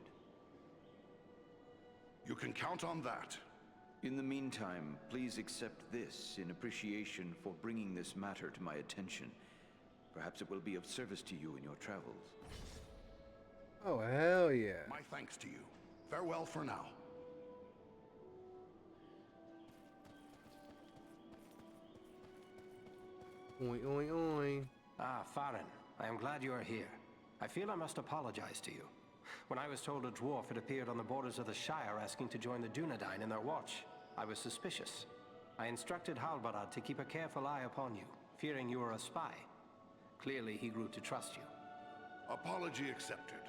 You can count on that. In the meantime, please accept this in appreciation for bringing this matter to my attention. Perhaps it will be of service to you in your travels. Oh, hell yeah. My thanks to you. Farewell for now. Oi, oi, oi. Ah, Farin, I am glad you are here. I feel I must apologize to you. When I was told a dwarf had appeared on the borders of the Shire asking to join the Dunedain in their watch, I was suspicious. I instructed Halbarad to keep a careful eye upon you, fearing you were a spy. Clearly, he grew to trust you. Apology accepted.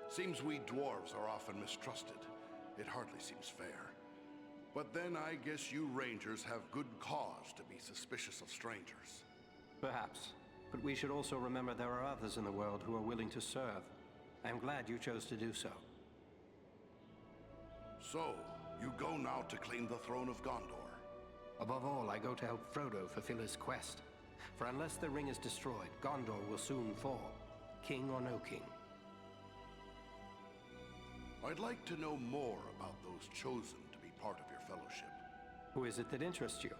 Seems we dwarves are often mistrusted. It hardly seems fair. But then I guess you rangers have good cause to be suspicious of strangers. Perhaps. But we should also remember there are others in the world who are willing to serve. I am glad you chose to do so. So, you go now to claim the throne of Gondor. Above all, I go to help Frodo fulfill his quest. For unless the ring is destroyed, Gondor will soon fall, king or no king. I'd like to know more about those chosen to be part of your fellowship. Who is it that interests you?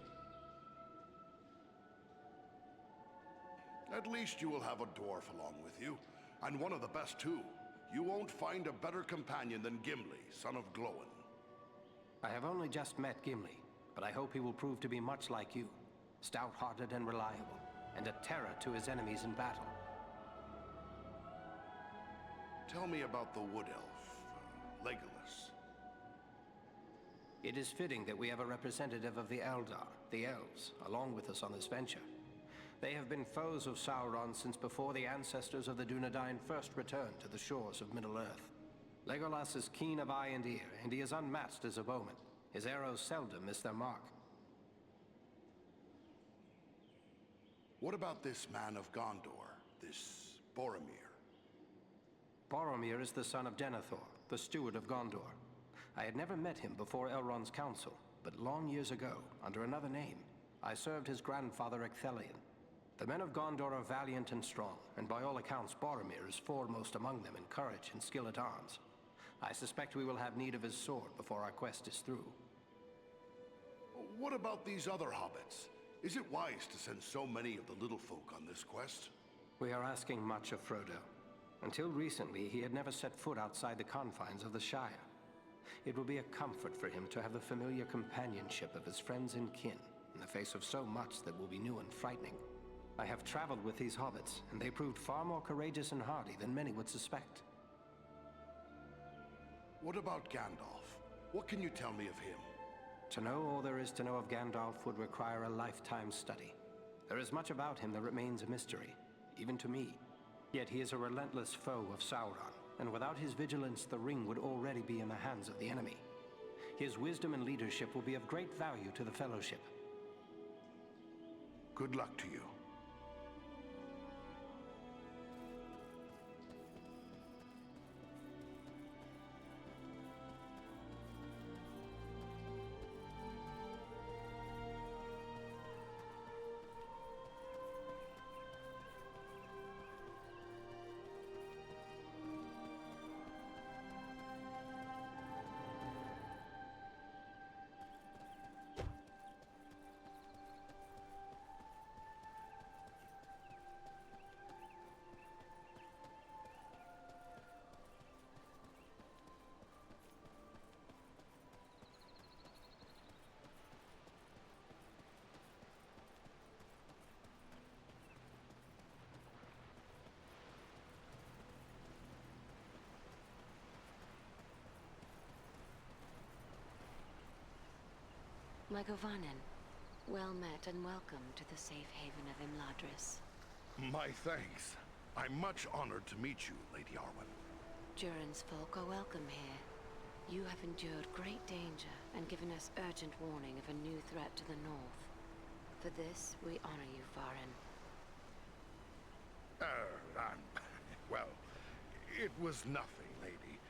At least you will have a dwarf along with you, and one of the best too. You won't find a better companion than Gimli, son of Glóin. I have only just met Gimli, but I hope he will prove to be much like you, stout-hearted and reliable, and a terror to his enemies in battle. Tell me about the Wood Elf, Legolas. It is fitting that we have a representative of the Eldar, the Elves, along with us on this venture. They have been foes of Sauron since before the ancestors of the Dunedain first returned to the shores of Middle-earth. Legolas is keen of eye and ear, and he is unmatched as a bowman. His arrows seldom miss their mark. What about this man of Gondor, this Boromir? Boromir is the son of Denethor, the steward of Gondor. I had never met him before Elrond's council, but long years ago, under another name, I served his grandfather Ecthelion. The men of Gondor are valiant and strong, and by all accounts Boromir is foremost among them in courage and skill at arms. I suspect we will have need of his sword before our quest is through. What about these other hobbits? Is it wise to send so many of the little folk on this quest? We are asking much of Frodo. Until recently, he had never set foot outside the confines of the Shire. It will be a comfort for him to have the familiar companionship of his friends and kin, in the face of so much that will be new and frightening. I have traveled with these hobbits, and they proved far more courageous and hardy than many would suspect. What about Gandalf? What can you tell me of him? To know all there is to know of Gandalf would require a lifetime study. There is much about him that remains a mystery, even to me. Yet he is a relentless foe of Sauron, and without his vigilance, the ring would already be in the hands of the enemy. His wisdom and leadership will be of great value to the Fellowship. Good luck to you. Legovanen, well met and welcome to the safe haven of Imladris. My thanks. I'm much honored to meet you, Lady Arwen. Durin's folk are welcome here. You have endured great danger and given us urgent warning of a new threat to the north. For this, we honor you, Farin. Well, it was nothing, lady.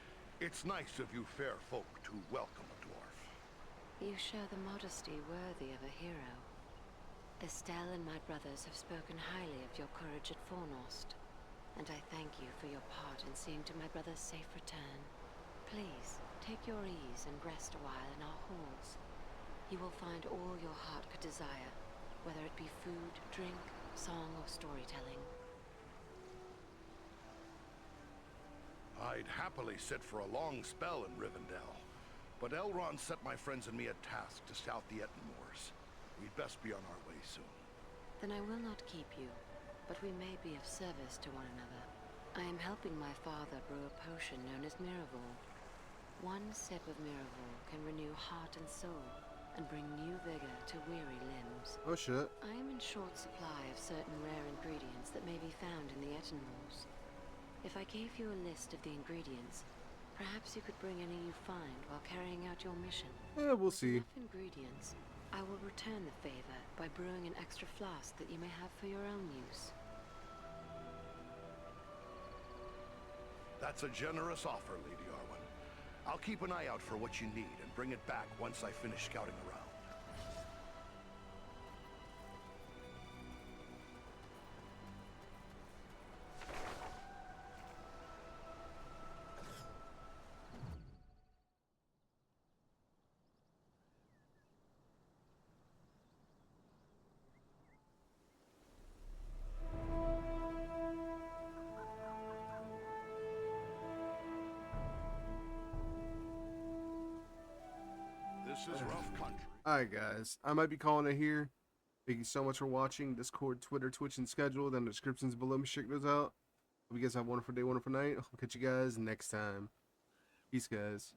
It's nice of you fair folk to welcome a dwarf. You show the modesty worthy of a hero. Estelle and my brothers have spoken highly of your courage at Fornost, and I thank you for your part in seeing to my brother's safe return. Please, take your ease and rest a while in our halls. You will find all your heart could desire, whether it be food, drink, song, or storytelling. I'd happily sit for a long spell in Rivendell, but Elrond set my friends and me a task to scout the Ettenmoors. We'd best be on our way soon. Then I will not keep you, but we may be of service to one another. I am helping my father brew a potion known as Miraval. One sip of Miraval can renew heart and soul, and bring new vigor to weary limbs. Oh shit. I am in short supply of certain rare ingredients that may be found in the Ettenmoors. If I gave you a list of the ingredients, perhaps you could bring any you find while carrying out your mission. Yeah, we'll see. Enough ingredients. I will return the favor by brewing an extra flask that you may have for your own use. That's a generous offer, Lady Arwen. I'll keep an eye out for what you need and bring it back once I finish scouting around. This is rough country. Alright guys, I might be calling it here. Thank you so much for watching. Discord, Twitter, Twitch, and schedule. Then the descriptions below. Check those out. Hope you guys have a wonderful day, wonderful night. I'll catch you guys next time. Peace, guys.